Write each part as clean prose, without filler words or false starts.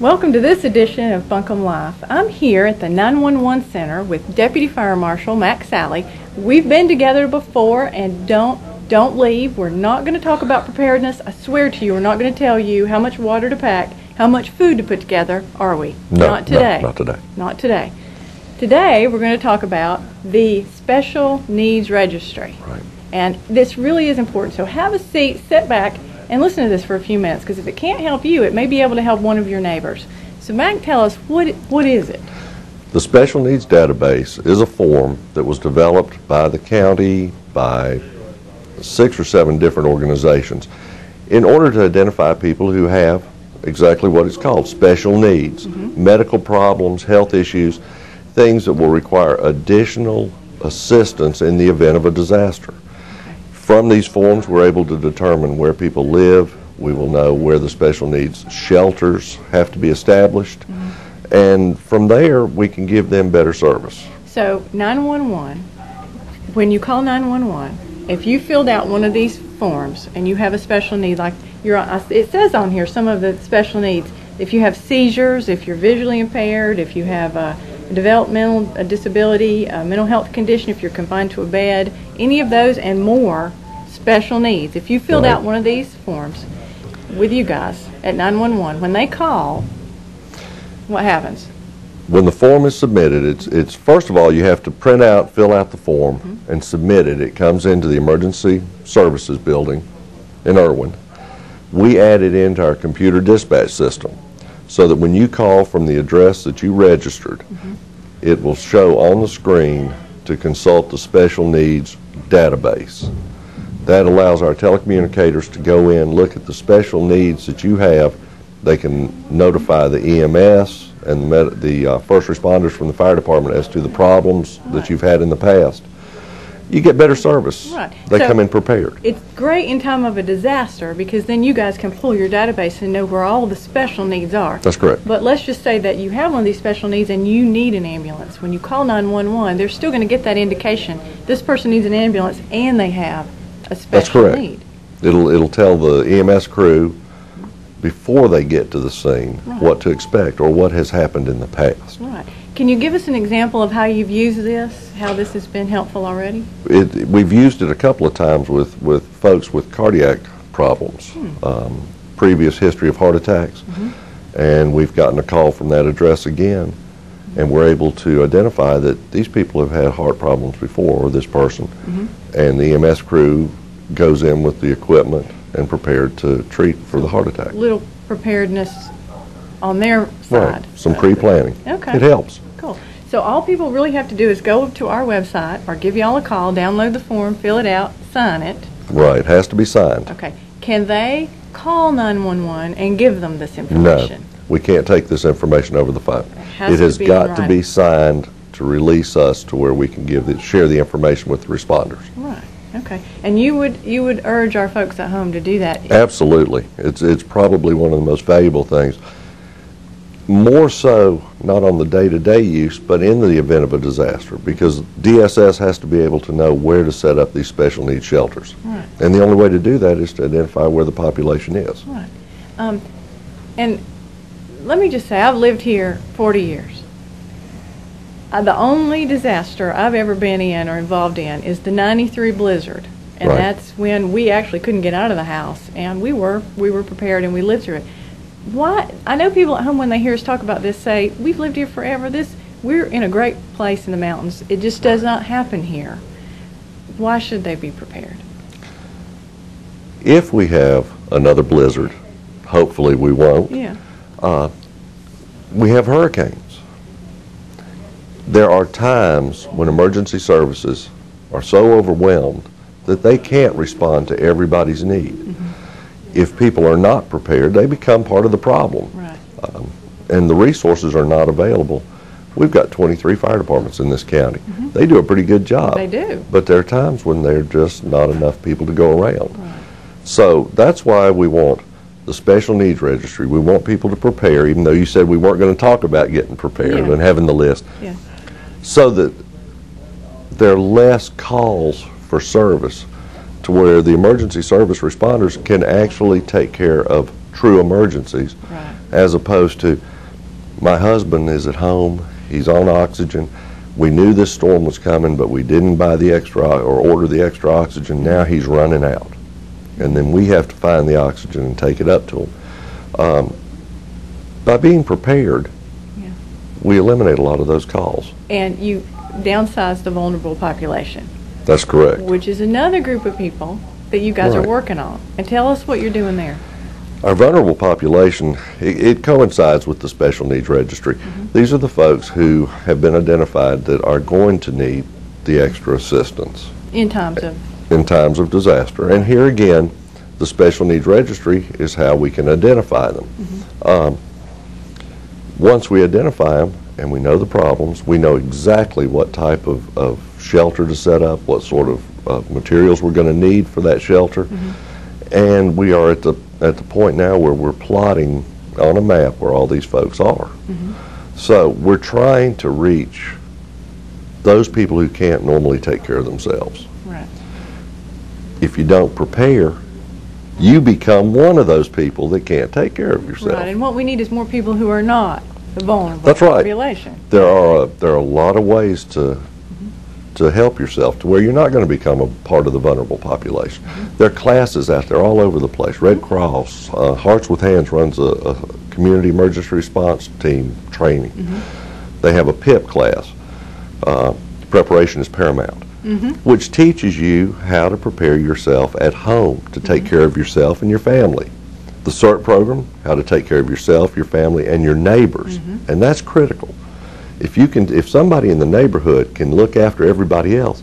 Welcome to this edition of Buncombe Life. I'm here at the 911 Center with Deputy Fire Marshal Mac Sally. We've been together before, and don't leave. We're not going to talk about preparedness. I swear to you, we're not going to tell you how much water to pack, how much food to put together, are we? No, not today. No, not today. Not today. Today, we're going to talk about the Special Needs Registry. Right. And this really is important. So have a seat, sit back, and listen to this for a few minutes, because if it can't help you, it may be able to help one of your neighbors. So Mac, tell us, what is it? The Special Needs Database is a form that was developed by the county, by 6 or 7 different organizations, in order to identify people who have exactly what it's called, special needs, medical problems, health issues, things that will require additional assistance in the event of a disaster. From these forms, we're able to determine where people live. We will know where the special needs shelters have to be established. And from there, we can give them better service. So 911, when you call 911, if you filled out one of these forms and you have a special need, like it says on here some of the special needs, if you have seizures, if you're visually impaired, if you have a developmental disability, a mental health condition, if you're confined to a bed, any of those and more special needs. If you filled out one of these forms with you guys at 911, when they call, what happens? When the form is submitted, it's first of all, you have to print out, fill out the form, and submit it. It comes into the Emergency Services Building in Irwin. We add it into our computer dispatch system, so that when you call from the address that you registered, it will show on the screen to consult the special needs database. That allows our telecommunicators to go in, look at the special needs that you have. They can notify the EMS and the first responders from the fire department as to the problems that you've had in the past. You get better service. Right. They So come in prepared. It's great in time of a disaster, because then you guys can pull your database and know where all the special needs are. That's correct. But let's just say that you have one of these special needs and you need an ambulance. When you call 911, they're still going to get that indication. This person needs an ambulance and they have a special That's correct. need. It'll tell the EMS crew before they get to the scene what to expect or what has happened in the past. Right. Can you give us an example of how you've used this, how this has been helpful already? We've used it a couple of times with folks with cardiac problems, previous history of heart attacks, and we've gotten a call from that address again, and we're able to identify that these people have had heart problems before, or this person, and the EMS crew goes in with the equipment and prepared to treat for the heart attack. Little preparedness on their side. Right, some pre-planning. Okay. It helps. Cool. So all people really have to do is go to our website or give y'all a call, download the form, fill it out, sign it. Right, it has to be signed. Okay. Can they call 911 and give them this information? No, we can't take this information over the phone. It has to be got in to writing. be signed to release us to where we can share the information with the responders. Right. Okay. And you would urge our folks at home to do that? Absolutely. It's probably one of the most valuable things. More so, not on the day-to-day use, but in the event of a disaster, because DSS has to be able to know where to set up these special needs shelters. Right. And the only way to do that is to identify where the population is. Right. And let me just say, I've lived here 40 years. The only disaster I've ever been in or involved in is the '93 blizzard. And Right. that's when we actually couldn't get out of the house, and we were prepared and we lived through it. Why? I know people at home, when they hear us talk about this, say, we've lived here forever. We're in a great place in the mountains. It just does not happen here. Why should they be prepared? If we have another blizzard, hopefully we won't, Yeah. we have hurricanes. There are times when emergency services are so overwhelmed that they can't respond to everybody's need. If people are not prepared, they become part of the problem. Right. And the resources are not available. We've got 23 fire departments in this county. They do a pretty good job. They do. But there are times when there are just not enough people to go around. Right. So that's why we want the Special Needs Registry. We want people to prepare, even though you said we weren't going to talk about getting prepared Yeah. and having the list, Yeah. so that there are less calls for service, to where the emergency service responders can actually take care of true emergencies, Right. as opposed to, My husband is at home. He's on oxygen. We knew this storm was coming, but we didn't buy the extra or order the extra oxygen. Now he's running out. And then we have to find the oxygen and take it up to him. By being prepared, Yeah. we eliminate a lot of those calls. And you downsized the vulnerable population, That's correct. which is another group of people that you guys Right. are working on. And tell us what you're doing there. Our vulnerable population, it coincides with the special needs registry. These are the folks who have been identified that are going to need the extra assistance In times of, in times of disaster. And here again, the special needs registry is how we can identify them. Once we identify them and we know the problems, we know exactly what type of shelter to set up, what sort of materials we're going to need for that shelter. And we are at the point now where we're plotting on a map where all these folks are. So we're trying to reach those people who can't normally take care of themselves. right. If you don't prepare, you become one of those people that can't take care of yourself. Right, and what we need is more people who are not the vulnerable That's right. population. There are a lot of ways to help yourself to where you're not going to become a part of the vulnerable population. There are classes out there all over the place. Red Cross, Hearts with Hands runs a community emergency response team training. They have a PIP class. Preparation is paramount, which teaches you how to prepare yourself at home to take care of yourself and your family. The CERT program, how to take care of yourself, your family, and your neighbors, and that's critical. If somebody in the neighborhood can look after everybody else,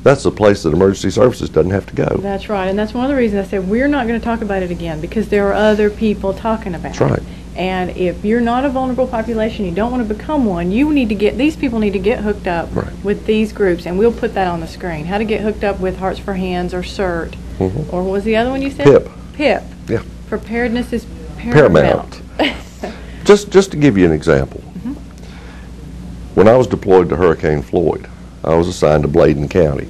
that's a place that emergency services doesn't have to go. That's right, and that's one of the reasons I said we're not going to talk about it again, because there are other people talking about That's right. it. And if you're not a vulnerable population, you don't want to become one, these people need to get hooked up Right. with these groups, and we'll put that on the screen. How to get hooked up with Hearts for Hands or CERT, or what was the other one you said? PIP. PIP. Yeah. Preparedness is paramount. Just to give you an example, when I was deployed to Hurricane Floyd, I was assigned to Bladen County.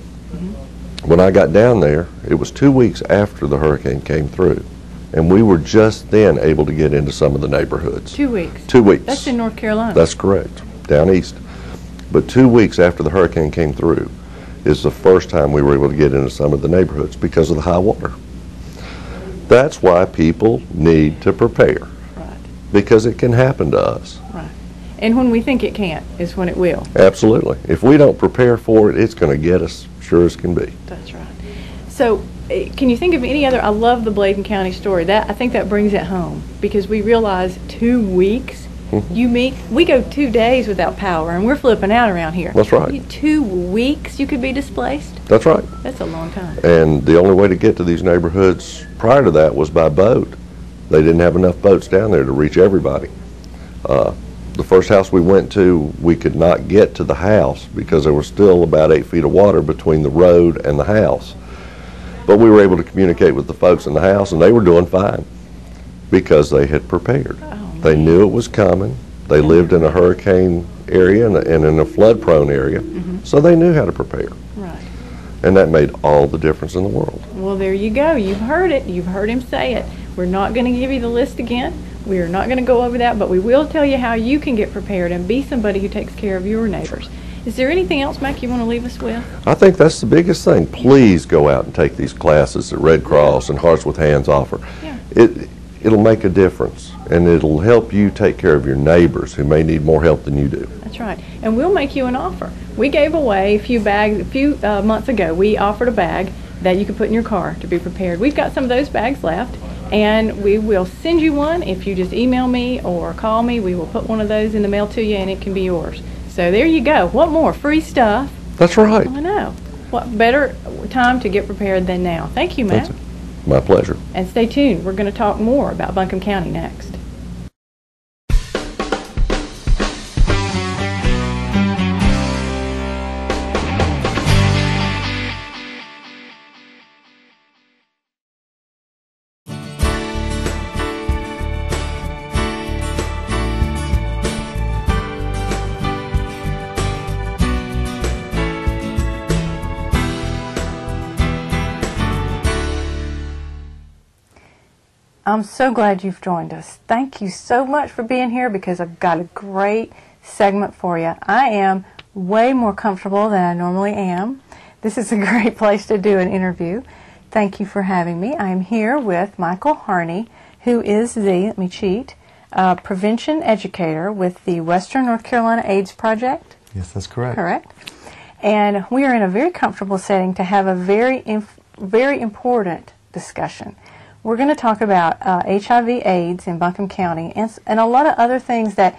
When I got down there, it was 2 weeks after the hurricane came through, and we were just then able to get into some of the neighborhoods. 2 weeks. 2 weeks. That's in North Carolina. That's correct, down east. But 2 weeks after the hurricane came through is the first time we were able to get into some of the neighborhoods because of the high water. That's why people need to prepare, right. because it can happen to us. Right. And when we think it can't is when it will. Absolutely. If we don't prepare for it, it's going to get us, sure as can be. That's right. So, can you think of any other? I love the Bladen County story. I think that brings it home, because we realize 2 weeks. We go 2 days without power, and we're flipping out around here. That's right. 2 weeks you could be displaced. That's right. That's a long time. And the only way to get to these neighborhoods prior to that was by boat. They didn't have enough boats down there to reach everybody. The first house we went to, we could not get to the house because there was still about 8 feet of water between the road and the house. But we were able to communicate with the folks in the house, and they were doing fine because they had prepared. They knew it was coming. They lived in a hurricane area and in a flood-prone area, so they knew how to prepare. Right. And that made all the difference in the world. Well, there you go. You've heard it. You've heard him say it. We're not going to give you the list again. We are not going to go over that, but we will tell you how you can get prepared and be somebody who takes care of your neighbors. Is there anything else, Mac, you want to leave us with? I think that's the biggest thing. Please go out and take these classes that Red Cross and Hearts with Hands offer. Yeah. It'll make a difference, and it'll help you take care of your neighbors who may need more help than you do. That's right. And we'll make you an offer. We gave away a few bags a few months ago. We offered a bag that you could put in your car to be prepared. We've got some of those bags left, and we will send you one. If you just email me or call me, we will put one of those in the mail to you, and it can be yours. So there you go. What more? Free stuff. That's right. I know. What better time to get prepared than now? Thank you, Matt. That's my pleasure. And stay tuned. We're going to talk more about Buncombe County next. I'm so glad you've joined us. Thank you so much for being here because I've got a great segment for you. I am way more comfortable than I normally am. This is a great place to do an interview. Thank you for having me. I'm here with Michael Harney, who is the, let me cheat, prevention educator with the Western North Carolina AIDS Project. Yes, that's correct. Correct. And we are in a very comfortable setting to have a very important discussion. We're going to talk about HIV/AIDS in Buncombe County and a lot of other things that,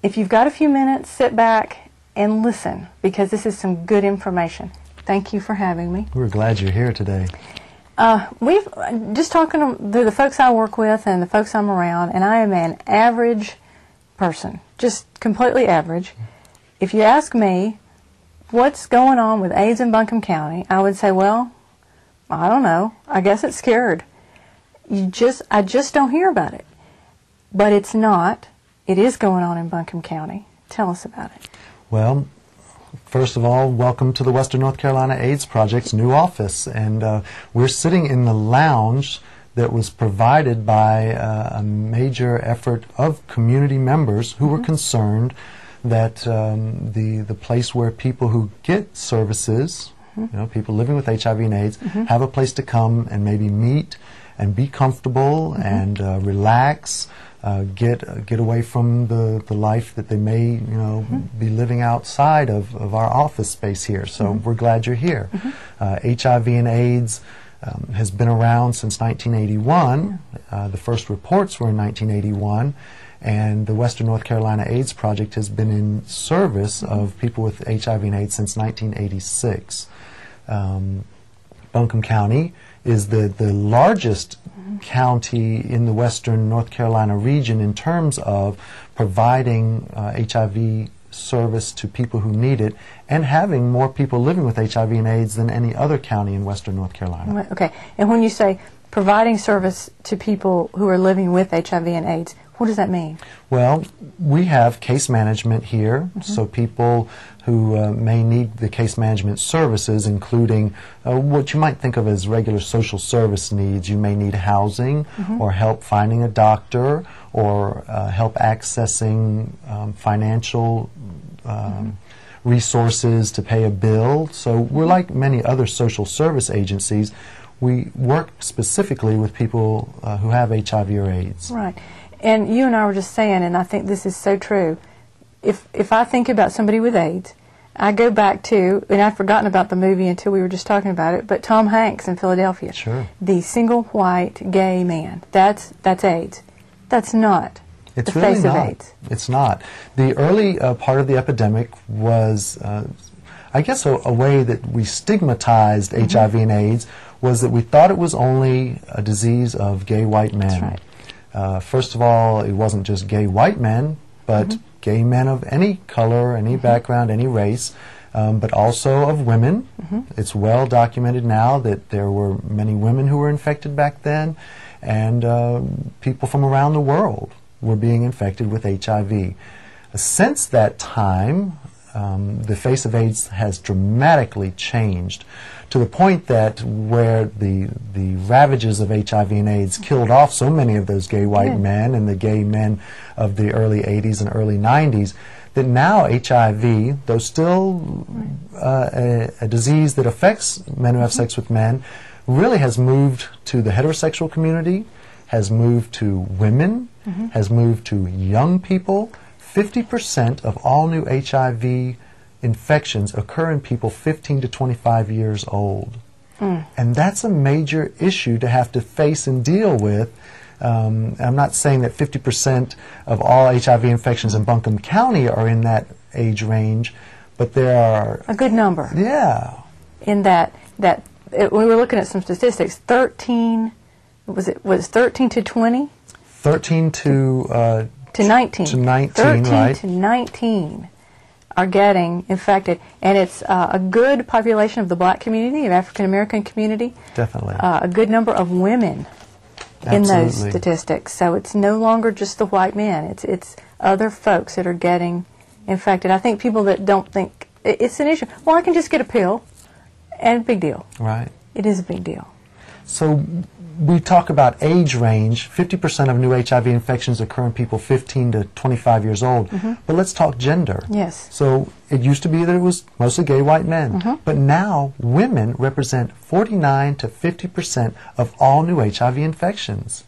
if you've got a few minutes, sit back and listen, because this is some good information. Thank you for having me. We're glad you're here today. We've just talking to the folks I work with and the folks I'm around, and I am an average person, just completely average. If you ask me what's going on with AIDS in Buncombe County, I would say, well, I don't know. I guess it's scared. I just don't hear about it. But it's not. It is going on in Buncombe County. Tell us about it. Well, first of all, welcome to the Western North Carolina AIDS Project's new office. And we're sitting in the lounge that was provided by a major effort of community members who were concerned that the place where people who get services, people living with HIV and AIDS, have a place to come and maybe meet and be comfortable and relax, get away from the life that they may be living outside of our office space here. So we're glad you're here. HIV and AIDS has been around since 1981. The first reports were in 1981. And the Western North Carolina AIDS Project has been in service of people with HIV and AIDS since 1986. Buncombe County is the largest county in the Western North Carolina region in terms of providing HIV service to people who need it and having more people living with HIV and AIDS than any other county in Western North Carolina. Okay. And when you say providing service to people who are living with HIV and AIDS, what does that mean? Well, we have case management here, so people who may need the case management services, including what you might think of as regular social service needs. You may need housing or help finding a doctor or help accessing financial resources to pay a bill. So we're like many other social service agencies. We work specifically with people who have HIV or AIDS. Right. And you and I were just saying, and I think this is so true, if I think about somebody with AIDS, I go back to, and I've forgotten about the movie until we were just talking about it, but Tom Hanks in Philadelphia. Sure. The single white gay man. That's AIDS. That's not the face of AIDS. It's not. The early part of the epidemic was, I guess, a way that we stigmatized HIV and AIDS was that we thought it was only a disease of gay white men. That's right. First of all, it wasn't just gay white men, but gay men of any color, any background, any race, but also of women. It's well documented now that there were many women who were infected back then, and people from around the world were being infected with HIV. Since that time, the face of AIDS has dramatically changed to the point that where the ravages of HIV and AIDS killed off so many of those gay white men and the gay men of the early 80s and early 90s, that now HIV, though still a disease that affects men who have sex with men, really has moved to the heterosexual community, has moved to women, has moved to young people. 50% of all new HIV infections occur in people 15 to 25 years old. And that's a major issue to have to face and deal with. I'm not saying that 50% of all HIV infections in Buncombe County are in that age range, but there are... A good number. Yeah. In that we were looking at some statistics, 13 to 20? 13 to 19. To 19, 13 right. to 19 are getting infected. And it's a good population of the black community, of African American community. Definitely. A good number of women in those Absolutely. statistics. So it's no longer just the white men. It's other folks that are getting infected. I think people that don't think it's an issue. Well, I can just get a pill, and big deal. Right. It is a big deal. So we talk about age range. 50% of new HIV infections occur in people 15 to 25 years old. But let's talk gender. Yes. So it used to be that it was mostly gay white men. But now women represent 49 to 50% of all new HIV infections.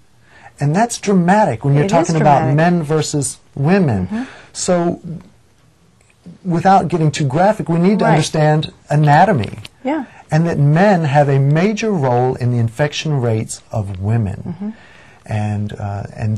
And that's dramatic when you're talking about men versus women. So without getting too graphic, we need to understand anatomy. Yeah. And that men have a major role in the infection rates of women. And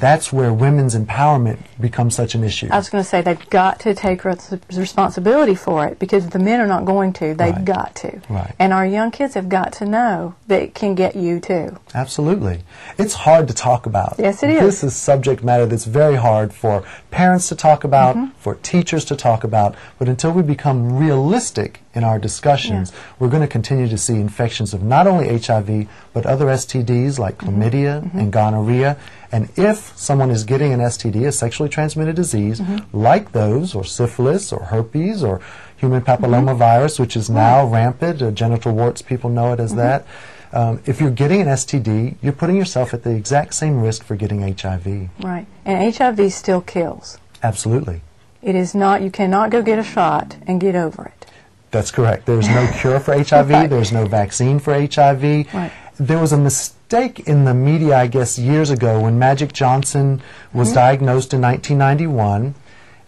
that's where women's empowerment becomes such an issue. I was going to say they've got to take responsibility for it, because if the men are not going to, they've got to. Right. And our young kids have got to know that it can get you too. Absolutely. It's hard to talk about. Yes, it is. This is subject matter that's very hard for parents to talk about, for teachers to talk about, but until we become realistic in our discussions, we're going to continue to see infections of not only HIV, but other STDs like chlamydia and gonorrhea. And if someone is getting an STD, a sexually transmitted disease, like those, or syphilis, or herpes, or human papillomavirus, which is now rampant, genital warts, people know it as that. If you're getting an STD, you're putting yourself at the exact same risk for getting HIV. Right. And HIV still kills. Absolutely. It is not, you cannot go get a shot and get over it. That's correct. There's no cure for HIV. There's no vaccine for HIV. Right. There was a mistake in the media, I guess, years ago when Magic Johnson was diagnosed in 1991.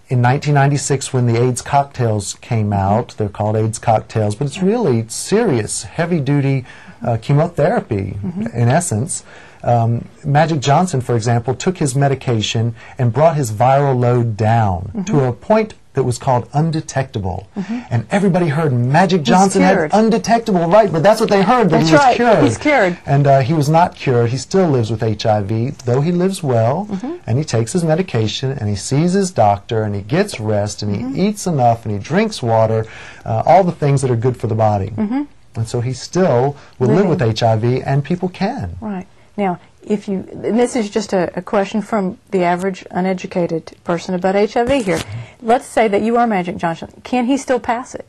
In 1996, when the AIDS cocktails came out, they're called AIDS cocktails, but it's really serious, heavy-duty chemotherapy, in essence. Magic Johnson, for example, took his medication and brought his viral load down to a point that was called undetectable. And everybody heard Magic Johnson had undetectable, right, but that's what they heard, that he was cured. He's cured. And he was not cured. He still lives with HIV, though he lives well, and he takes his medication, and he sees his doctor, and he gets rest, and he eats enough, and he drinks water, all the things that are good for the body. And so he still will live with HIV, and people can. Right. Now, if you, and this is just a question from the average uneducated person about HIV here. Let's say that you are Magic Johnson. Can he still pass it?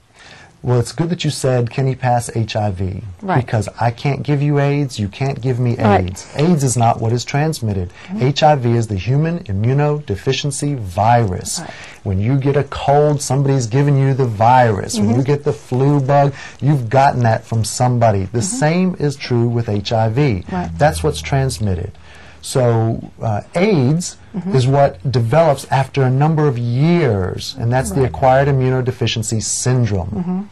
Well, it's good that you said, can he pass HIV? Right. Because I can't give you AIDS, you can't give me Right. AIDS. AIDS is not what is transmitted. HIV is the human immunodeficiency virus. Right. When you get a cold, somebody's giving you the virus. When you get the flu bug, you've gotten that from somebody. The same is true with HIV. Right. That's what's transmitted. So AIDS is what develops after a number of years, and that's the acquired immunodeficiency syndrome.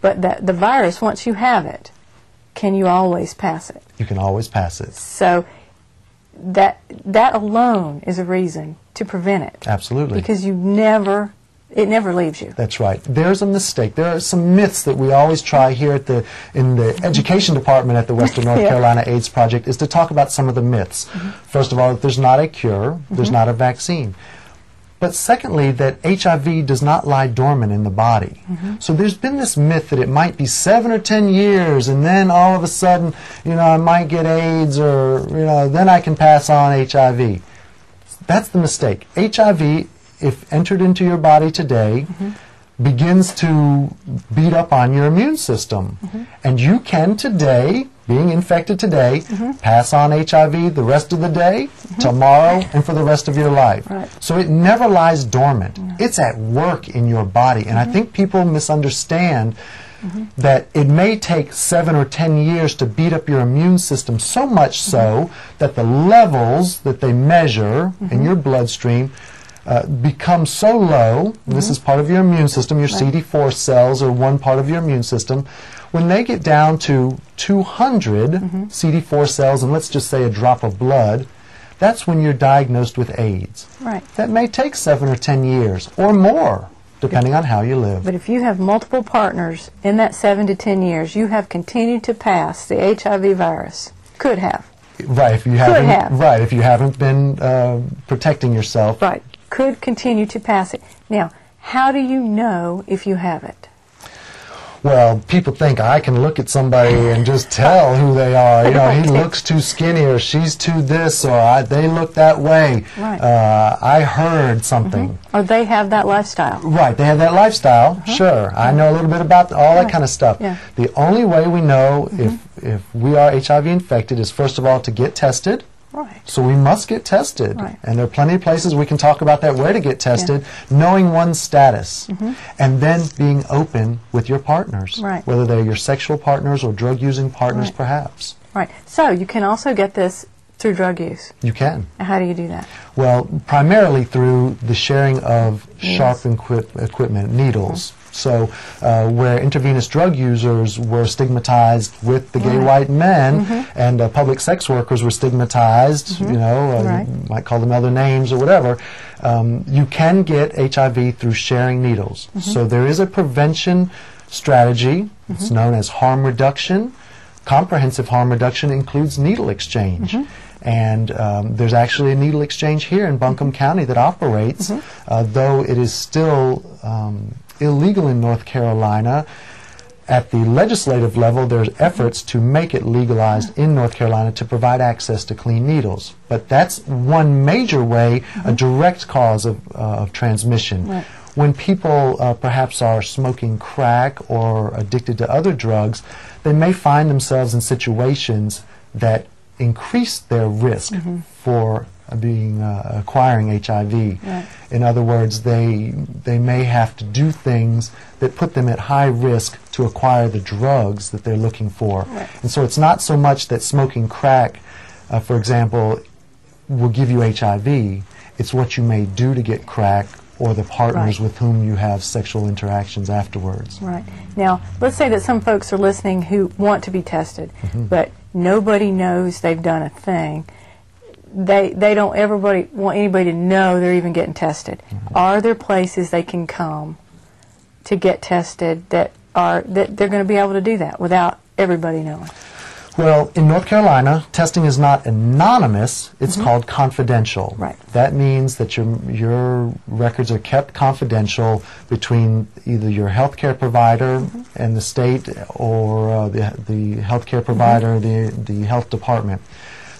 But the virus, once you have it, can you always pass it? You can always pass it. So that alone is a reason to prevent it. Absolutely. Because it never leaves you. That's right. There's a mistake. There are some myths that we always try here at in the education department at the Western North Carolina AIDS Project, is to talk about some of the myths. First of all, that there's not a cure, there's not a vaccine. But secondly, that HIV does not lie dormant in the body. So there's been this myth that it might be 7 or 10 years, and then all of a sudden, I might get AIDS, or then I can pass on HIV. That's the mistake. HIV, if entered into your body today, begins to beat up on your immune system. And you can today, being infected today, pass on HIV the rest of the day, tomorrow, and for the rest of your life. Right. So it never lies dormant. It's at work in your body. And I think people misunderstand that it may take 7 or 10 years to beat up your immune system, so much so that the levels that they measure in your bloodstream become so low, and this is part of your immune system, your CD4 cells are one part of your immune system. When they get down to 200 CD4 cells, and let's just say a drop of blood, that's when you're diagnosed with AIDS. Right. That may take 7 or 10 years, or more, depending on how you live. But if you have multiple partners in that 7 to 10 years, you have continued to pass the HIV virus. Could have. Right, if you haven't, right, if you haven't been protecting yourself. Right. Could continue to pass it. Now, how do you know if you have it? Well, people think I can look at somebody and just tell who they are. You know, he looks too skinny, or she's too this, or they look that way. Right. I heard something. Or they have that lifestyle. Right, they have that lifestyle, sure. I know a little bit about all that kind of stuff. Yeah. The only way we know if we are HIV infected is, first of all, to get tested. Right. So we must get tested. Right. And there are plenty of places we can talk about that, where to get tested, knowing one's status, and then being open with your partners, Right. whether they're your sexual partners or drug-using partners, Right. perhaps. Right. So you can also get this through drug use. You can. How do you do that? Well, primarily through the sharing of sharp equipment, needles. So where intravenous drug users were stigmatized with the gay white men, and public sex workers were stigmatized, you know, you might call them other names or whatever, you can get HIV through sharing needles. So there is a prevention strategy. It's known as harm reduction. Comprehensive harm reduction includes needle exchange. And there's actually a needle exchange here in Buncombe County that operates, though it is still illegal in North Carolina. At the legislative level, there's efforts to make it legalized in North Carolina to provide access to clean needles. But that's one major way, a direct cause of transmission. Right. When people perhaps are smoking crack or addicted to other drugs, they may find themselves in situations that increase their risk for acquiring HIV. Right. In other words, they may have to do things that put them at high risk to acquire the drugs that they're looking for. Right. And so it's not so much that smoking crack, for example, will give you HIV. It's what you may do to get crack, or the partners with whom you have sexual interactions afterwards. Right. Now, let's say that some folks are listening who want to be tested, but nobody knows they've done a thing. They don't want anybody to know they're even getting tested. Are there places they can come to get tested that they're going to be able to do that without everybody knowing? Well, in North Carolina, testing is not anonymous, it's called confidential. Right. That means that your records are kept confidential between either your healthcare provider and the state, or the healthcare provider, the health department.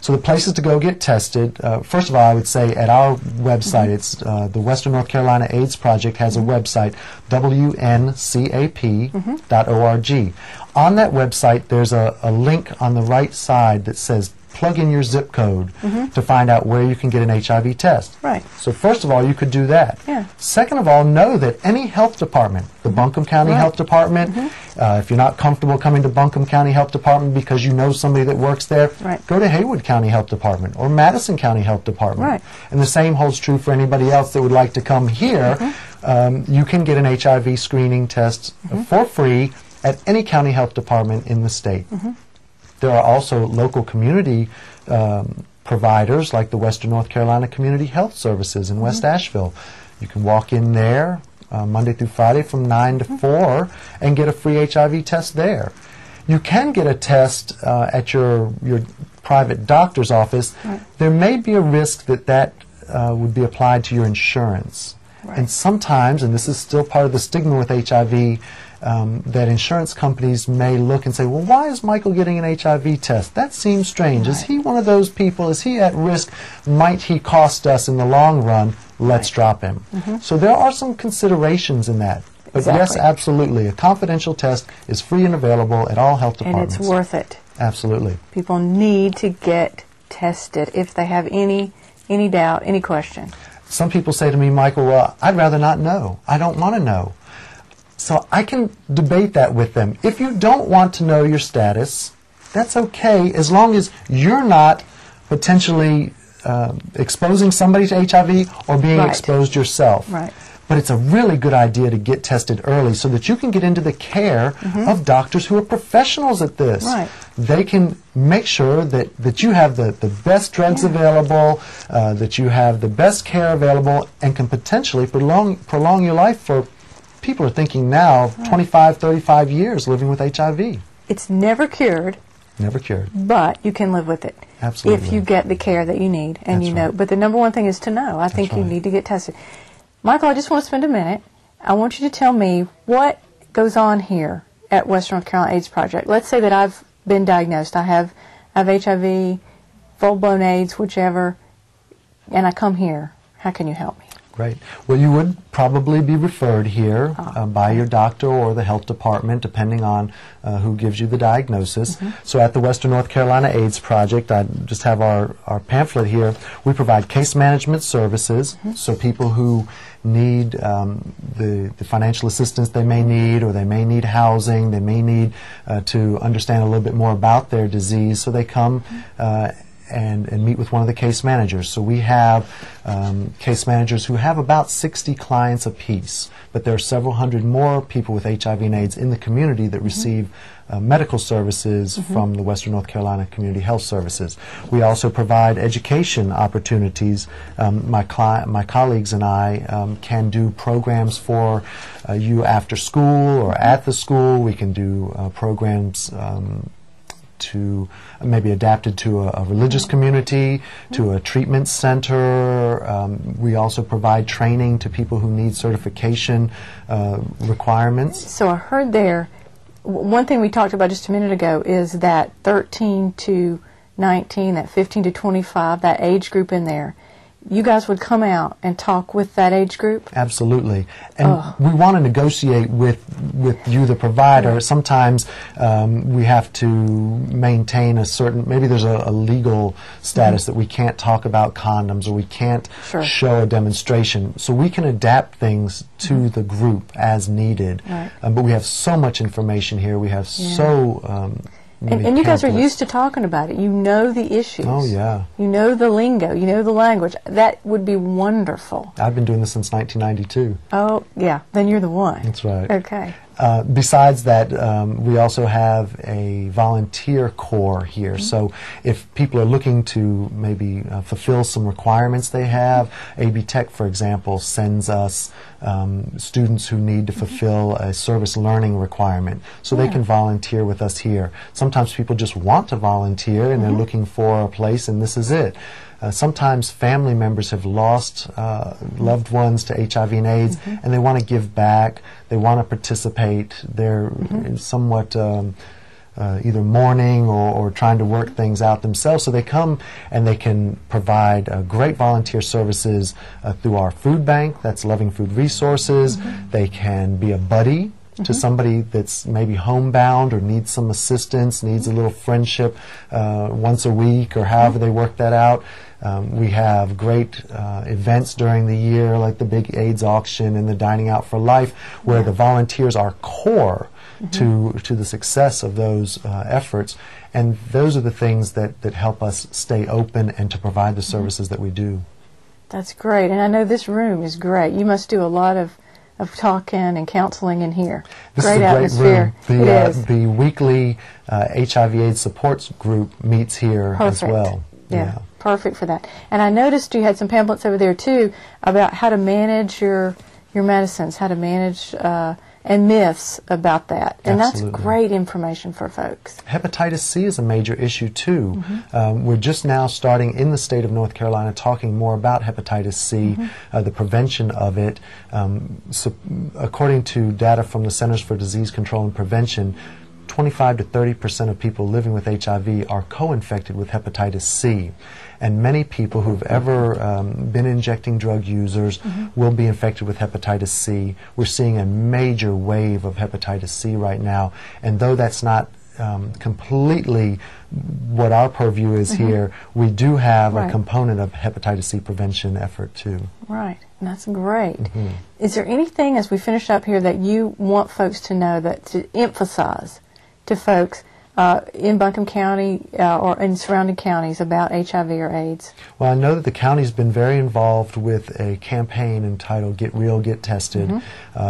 So the places to go get tested, first of all, I would say at our website, it's the Western North Carolina AIDS Project has a website, wncap.org. On that website, there's a link on the right side that says plug in your zip code to find out where you can get an HIV test. Right. So first of all, you could do that. Yeah. Second of all, know that any health department, the Buncombe County Health Department, if you're not comfortable coming to Buncombe County Health Department because you know somebody that works there, go to Haywood County Health Department or Madison County Health Department. Right. And the same holds true for anybody else that would like to come here. You can get an HIV screening test for free at any county health department in the state. There are also local community providers like the Western North Carolina Community Health Services in West Asheville. You can walk in there Monday through Friday from 9 to 4 and get a free HIV test there. You can get a test at your private doctor's office. There may be a risk that would be applied to your insurance. And sometimes, and this is still part of the stigma with HIV, that insurance companies may look and say, well, why is Michael getting an HIV test? That seems strange. Is he one of those people? Is he at risk? Might he cost us in the long run? Let's drop him. So there are some considerations in that. But yes, absolutely. A confidential test is free and available at all health departments. And it's worth it. Absolutely. People need to get tested if they have any doubt, any question. Some people say to me, Michael, well, I'd rather not know. I don't want to know. So I can debate that with them. If you don't want to know your status, that's okay, as long as you're not potentially exposing somebody to HIV or being exposed yourself. Right. But it's a really good idea to get tested early so that you can get into the care of doctors who are professionals at this. Right. They can make sure that you have the best drugs available, that you have the best care available, and can potentially prolong your life for, people are thinking now, 25, 35 years living with HIV. It's never cured. Never cured. But you can live with it. Absolutely. If you get the care that you need and you know. But the number one thing is to know. I think you need to get tested. Michael, I just want to spend a minute. I want you to tell me what goes on here at Western North Carolina AIDS Project? Let's say that I've been diagnosed. I have HIV, full-blown AIDS, whichever, and I come here. How can you help me? Great. Well, you would probably be referred here by your doctor or the health department, depending on who gives you the diagnosis. So at the Western North Carolina AIDS Project, I just have our pamphlet here. We provide case management services, so people who need the financial assistance they may need, or they may need housing, they may need to understand a little bit more about their disease, so they come and meet with one of the case managers. So we have case managers who have about 60 clients apiece, but there are several hundred more people with HIV and AIDS in the community that receive medical services from the Western North Carolina Community Health Services. We also provide education opportunities. My colleagues and I can do programs for you after school or at the school. We can do programs to maybe adapted to a religious community, to a treatment center. We also provide training to people who need certification requirements. So I heard there, one thing we talked about just a minute ago is that 13 to 19, that 15 to 25, that age group in there. You guys would come out and talk with that age group? Absolutely. And we want to negotiate with you, the provider. Sometimes we have to maintain a certain, maybe there's a legal status that we can't talk about condoms, or we can't show a demonstration. So we can adapt things to the group as needed. Right. But we have so much information here. We have so and you guys are used to talking about it. You know the issues. Oh, yeah. You know the lingo. You know the language. That would be wonderful. I've been doing this since 1992. Oh, yeah. Then you're the one. That's right. Okay. Besides that, we also have a volunteer corps here. So if people are looking to maybe fulfill some requirements they have, AB Tech, for example, sends us students who need to fulfill a service learning requirement. So they can volunteer with us here. Sometimes people just want to volunteer and they're looking for a place, and this is it. Sometimes family members have lost loved ones to HIV and AIDS, and they want to give back, they want to participate. They're somewhat either mourning or trying to work things out themselves, so they come and they can provide great volunteer services through our food bank, that's Loving Food Resources. They can be a buddy to somebody that's maybe homebound or needs some assistance, needs a little friendship once a week, or however they work that out. We have great events during the year, like the big AIDS auction and the Dining Out for Life, where the volunteers are core to the success of those efforts. And those are the things that help us stay open and to provide the services that we do. That's great. And I know this room is great. You must do a lot of talking and counseling in here. This great is a atmosphere. Great room. It is. The weekly HIV/AIDS support group meets here as well. Yeah, perfect for that. And I noticed you had some pamphlets over there too about how to manage your medicines, how to manage and myths about that. And Absolutely. That's great information for folks. Hepatitis C is a major issue too. We're just now starting in the state of North Carolina talking more about hepatitis C, the prevention of it. So according to data from the Centers for Disease Control and Prevention, 25 to 30% of people living with HIV are co-infected with hepatitis C. And many people who've ever been injecting drug users will be infected with hepatitis C. We're seeing a major wave of hepatitis C right now. And though that's not completely what our purview is here, we do have a component of hepatitis C prevention effort too. Right. That's great. Is there anything as we finish up here that you want folks to know, that to emphasize to folks in Buncombe County or in surrounding counties about HIV or AIDS? Well, I know that the county's been very involved with a campaign entitled Get Real, Get Tested.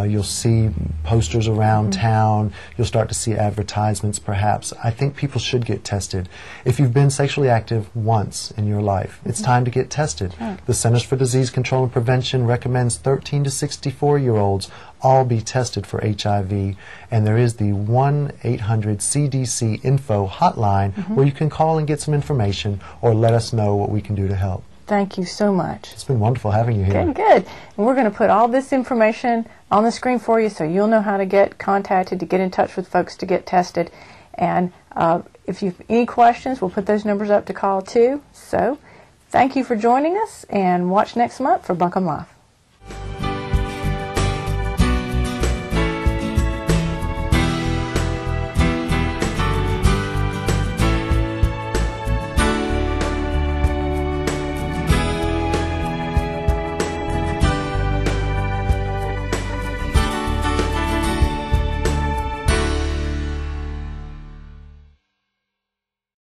You'll see posters around town. You'll start to see advertisements perhaps. I think people should get tested. If you've been sexually active once in your life, it's time to get tested. The Centers for Disease Control and Prevention recommends 13 to 64-year-olds all be tested for HIV, and there is the 1-800-CDC info hotline where you can call and get some information or let us know what we can do to help. Thank you so much. It's been wonderful having you here. Okay, good. And we're going to put all this information on the screen for you so you'll know how to get contacted, to get in touch with folks to get tested. And if you have any questions, we'll put those numbers up to call too. So thank you for joining us, and watch next month for Buncombe Live.